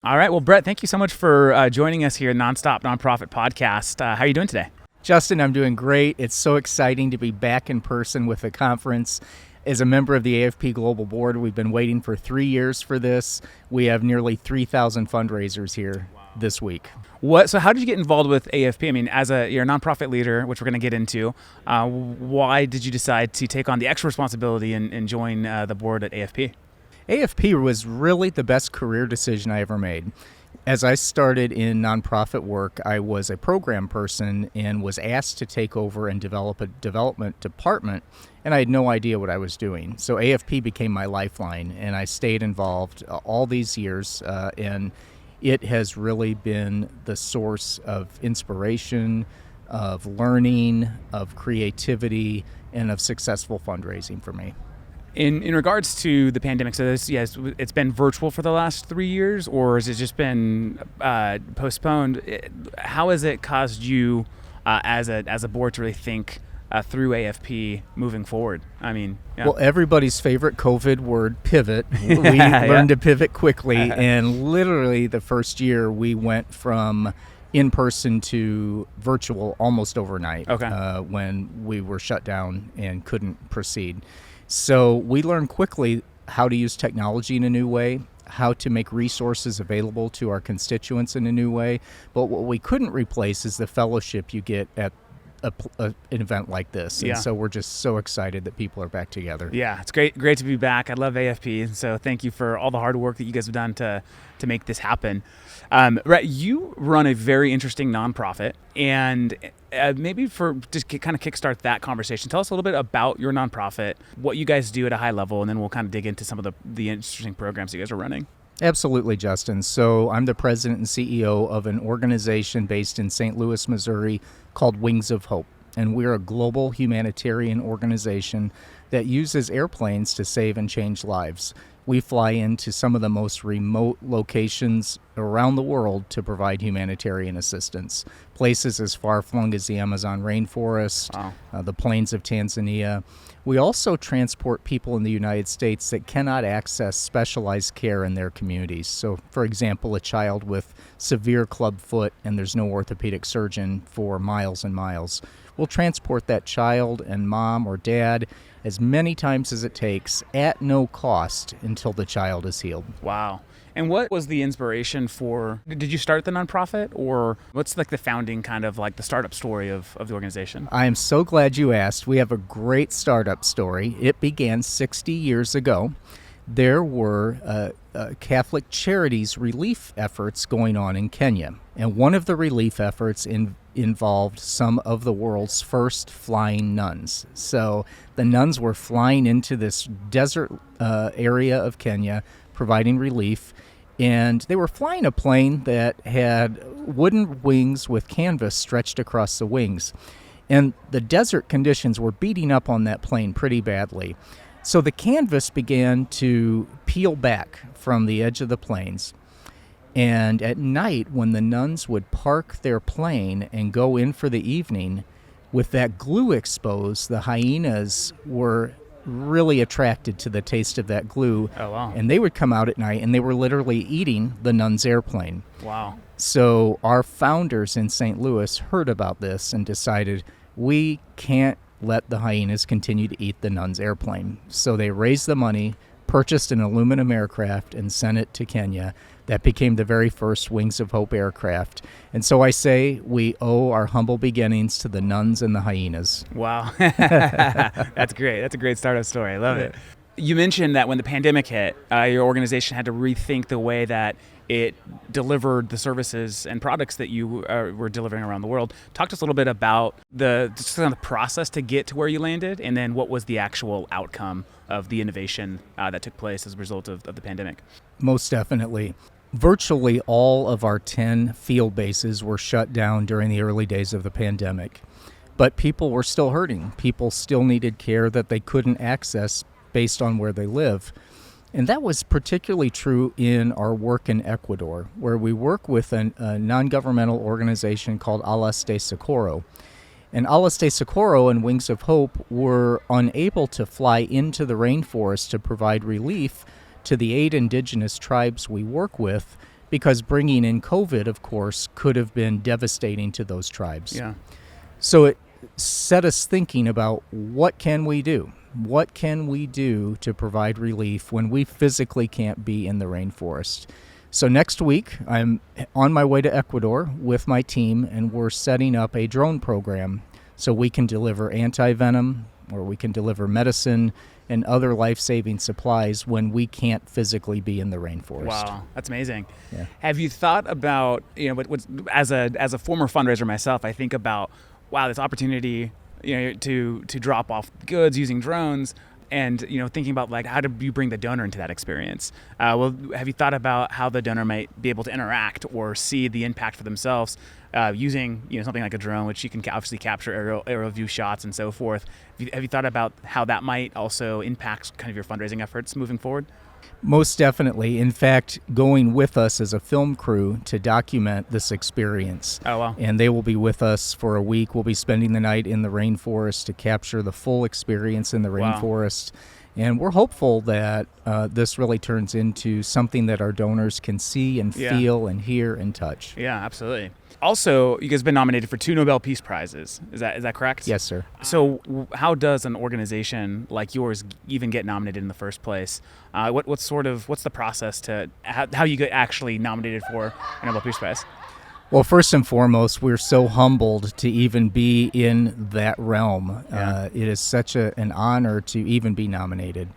All right. Well, Bret, thank you so much for joining us here at Nonstop Nonprofit Podcast. How are you doing today? Justin, I'm doing great. It's so exciting to be back in person with the conference. As a member of the AFP Global Board, we've been waiting for 3 years for this. We have nearly 3,000 fundraisers here this week. So how did you get involved with AFP? I mean, you're a nonprofit leader, which we're going to get into. Why did you decide to take on the extra responsibility and join the board at AFP? AFP was really the best career decision I ever made. As I started in nonprofit work, I was a program person and was asked to take over and develop a development department, and I had no idea what I was doing. So AFP became my lifeline, and I stayed involved all these years, and it has really been the source of inspiration, of learning, of creativity, and of successful fundraising for me. In regards to the pandemic, so it's been virtual for the last 3 years, or has it just been postponed? How has it caused you as a board to really think through AFP moving forward? I mean, yeah. Well, everybody's favorite COVID word, pivot. We learned to pivot quickly, and literally the first year we went from in-person to virtual almost overnight. When we were shut down and couldn't proceed. So we learned quickly how to use technology in a new way, how to make resources available to our constituents in a new way. But what we couldn't replace is the fellowship you get at an event like this. And so we're just so excited that people are back together. Yeah, it's great to be back. I love AFP. So thank you for all the hard work that you guys have done to make this happen. Bret, you run a very interesting nonprofit, and maybe for just kind of kickstart that conversation, tell us a little bit about your nonprofit, what you guys do at a high level, and then we'll kind of dig into some of the interesting programs you guys are running. Absolutely, Justin. So I'm the president and CEO of an organization based in St. Louis, Missouri called Wings of Hope. And we're a global humanitarian organization that uses airplanes to save and change lives. We fly into some of the most remote locations around the world to provide humanitarian assistance. Places as far-flung as the Amazon rainforest, the plains of Tanzania. We also transport people in the United States that cannot access specialized care in their communities. So, for example, a child with severe club foot and there's no orthopedic surgeon for miles and miles. We'll transport that child and mom or dad as many times as it takes at no cost until the child is healed. Wow. And what was the inspiration for, did you start the nonprofit, or what's like the founding kind of like the startup story of the organization? I am so glad you asked. We have a great startup story. It began 60 years ago. There were Catholic Charities relief efforts going on in Kenya. And one of the relief efforts involved some of the world's first flying nuns. So the nuns were flying into this desert area of Kenya, providing relief. And they were flying a plane that had wooden wings with canvas stretched across the wings. And the desert conditions were beating up on that plane pretty badly. So the canvas began to peel back from the edge of the planes. And at night, when the nuns would park their plane and go in for the evening, with that glue exposed, the hyenas were really attracted to the taste of that glue. Oh, wow. And they would come out at night, and they were literally eating the nuns' airplane. Wow. So our founders in St. Louis heard about this and decided we can't let the hyenas continue to eat the nuns' airplane. So they raised the money, purchased an aluminum aircraft, and sent it to Kenya. That became the very first Wings of Hope aircraft. And so I say we owe our humble beginnings to the nuns and the hyenas. Wow. That's great. That's a great startup story. I love it. You mentioned that when the pandemic hit, your organization had to rethink the way that it delivered the services and products that you were delivering around the world. Talk to us a little bit about the process to get to where you landed, and then what was the actual outcome of the innovation that took place as a result of the pandemic. Most definitely. Virtually all of our 10 field bases were shut down during the early days of the pandemic. But people were still hurting. People still needed care that they couldn't access based on where they live. And that was particularly true in our work in Ecuador, where we work with a non-governmental organization called Alas de Socorro. And Alas de Socorro and Wings of Hope were unable to fly into the rainforest to provide relief to the 8 indigenous tribes we work with because bringing in COVID, of course, could have been devastating to those tribes. Yeah. So it set us thinking about what can we do? What can we do to provide relief when we physically can't be in the rainforest? So next week, I'm on my way to Ecuador with my team, and we're setting up a drone program so we can deliver anti-venom, or we can deliver medicine and other life-saving supplies when we can't physically be in the rainforest. Wow, that's amazing. Yeah. Have you thought about, as a former fundraiser myself, I think about, wow, this opportunity, to drop off goods using drones, and thinking about like, how do you bring the donor into that experience? Well, have you thought about how the donor might be able to interact or see the impact for themselves using something like a drone, which you can obviously capture aerial view shots and so forth? Have you thought about how that might also impact kind of your fundraising efforts moving forward? Most definitely. In fact, going with us as a film crew to document this experience. Oh, wow. And they will be with us for a week. We'll be spending the night in the rainforest to capture the full experience in the rainforest. And we're hopeful that this really turns into something that our donors can see and feel and hear and touch. Yeah, absolutely. Also, you guys have been nominated for 2 Nobel Peace Prizes. Is that correct? Yes, sir. So how does an organization like yours even get nominated in the first place? What's the process to how you get actually nominated for a Nobel Peace Prize? Well, first and foremost, we're so humbled to even be in that realm. Yeah. It is such an honor to even be nominated.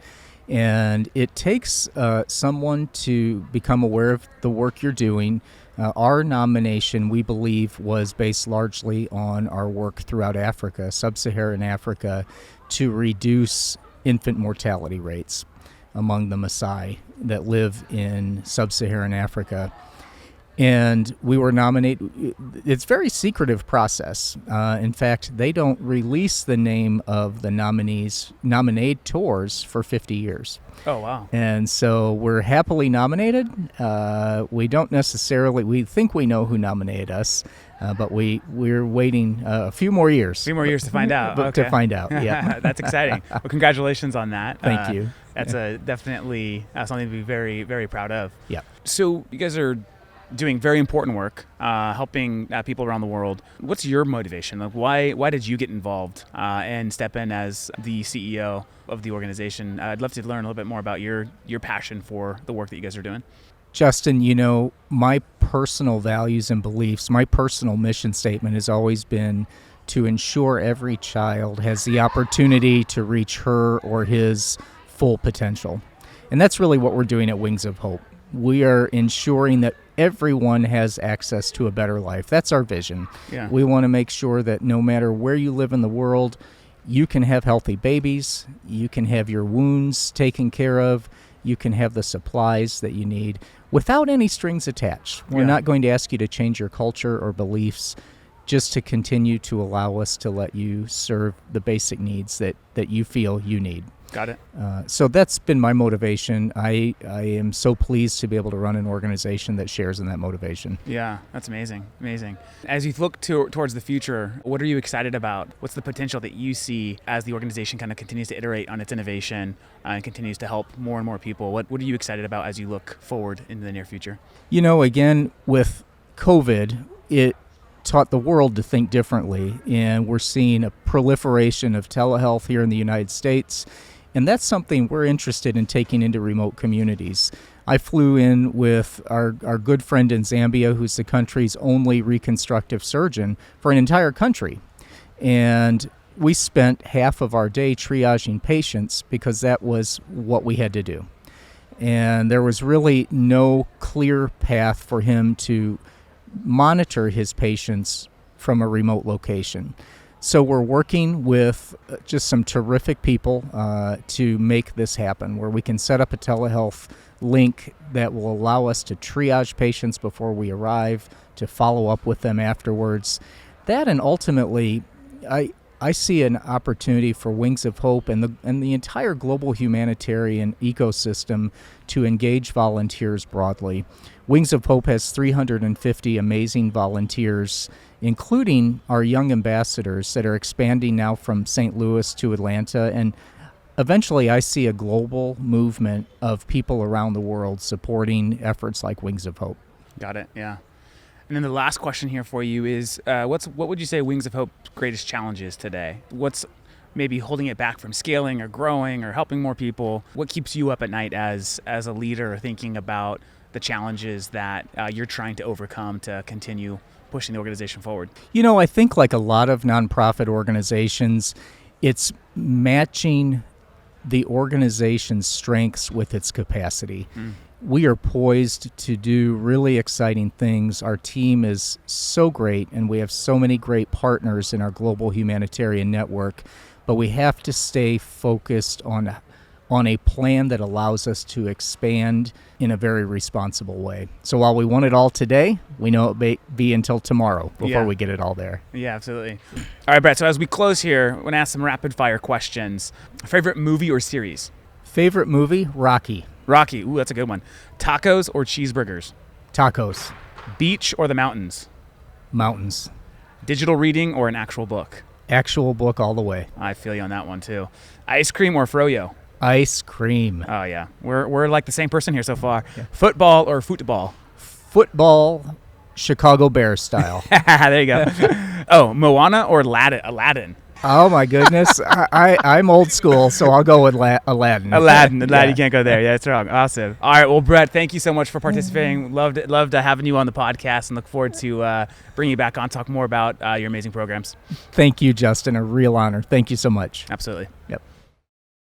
And it takes someone to become aware of the work you're doing. Our nomination, we believe, was based largely on our work throughout Africa, sub-Saharan Africa, to reduce infant mortality rates among the Maasai that live in sub-Saharan Africa. And we were nominated. It's a very secretive process. In fact, they don't release the name of the nominators for 50 years. Oh, wow. And so we're happily nominated. We don't necessarily, we think we know who nominated us, but we're waiting a few more years. A few more years to find out. Okay. To find out, yeah. That's exciting. Well, congratulations on that. Thank you. That's definitely something to be very, very proud of. Yeah. So you guys are doing very important work, helping people around the world. What's your motivation? Like, why did you get involved and step in as the CEO of the organization? I'd love to learn a little bit more about your passion for the work that you guys are doing. Justin, my personal values and beliefs, my personal mission statement has always been to ensure every child has the opportunity to reach her or his full potential. And that's really what we're doing at Wings of Hope. We are ensuring that everyone has access to a better life. That's our vision. Yeah. We want to make sure that no matter where you live in the world, you can have healthy babies, you can have your wounds taken care of, you can have the supplies that you need without any strings attached. We're not going to ask you to change your culture or beliefs, just to continue to allow us to let you serve the basic needs that you feel you need. Got it. So that's been my motivation. I am so pleased to be able to run an organization that shares in that motivation. Yeah, that's amazing. Amazing. As you look towards the future, what are you excited about? What's the potential that you see as the organization kind of continues to iterate on its innovation and continues to help more and more people? What are you excited about as you look forward into the near future? Again, with COVID, it taught the world to think differently, and we're seeing a proliferation of telehealth here in the United States. And that's something we're interested in taking into remote communities. I flew in with our good friend in Zambia, who's the country's only reconstructive surgeon for an entire country. And we spent half of our day triaging patients because that was what we had to do. And there was really no clear path for him to monitor his patients from a remote location. So we're working with just some terrific people to make this happen, where we can set up a telehealth link that will allow us to triage patients before we arrive, to follow up with them afterwards. That, and ultimately, I see an opportunity for Wings of Hope and the entire global humanitarian ecosystem to engage volunteers broadly. Wings of Hope has 350 amazing volunteers, including our young ambassadors that are expanding now from St. Louis to Atlanta. And eventually I see a global movement of people around the world supporting efforts like Wings of Hope. Got it. Yeah. And then the last question here for you is, what would you say Wings of Hope's greatest challenge is today? What's maybe holding it back from scaling or growing or helping more people? What keeps you up at night as a leader, thinking about the challenges that you're trying to overcome to continue pushing the organization forward? I think like a lot of nonprofit organizations, it's matching the organization's strengths with its capacity. We are poised to do really exciting things. Our team is so great, and we have so many great partners in our global humanitarian network, but we have to stay focused on a plan that allows us to expand in a very responsible way. So while we want it all today, we know it may be until tomorrow before we get it all there. Yeah, absolutely. All right, Bret, so as we close here, I'm going to ask some rapid fire questions. Favorite movie or series? Favorite movie? Rocky. Rocky. Ooh, that's a good one. Tacos or cheeseburgers? Tacos. Beach or the mountains? Mountains. Digital reading or an actual book? Actual book all the way. I feel you on that one too. Ice cream or froyo? Ice cream. Oh yeah, we're like the same person here so far. Yeah. Football or football? Football, Chicago Bears style. There you go. Oh, Moana or Aladdin? Oh my goodness, I'm old school, so I'll go with Aladdin. Aladdin, you can't go there. Yeah, that's wrong. Awesome. All right, well, Bret, thank you so much for participating. Loved having you on the podcast, and look forward to bringing you back on, talk more about your amazing programs. Thank you, Justin. A real honor. Thank you so much. Absolutely. Yep.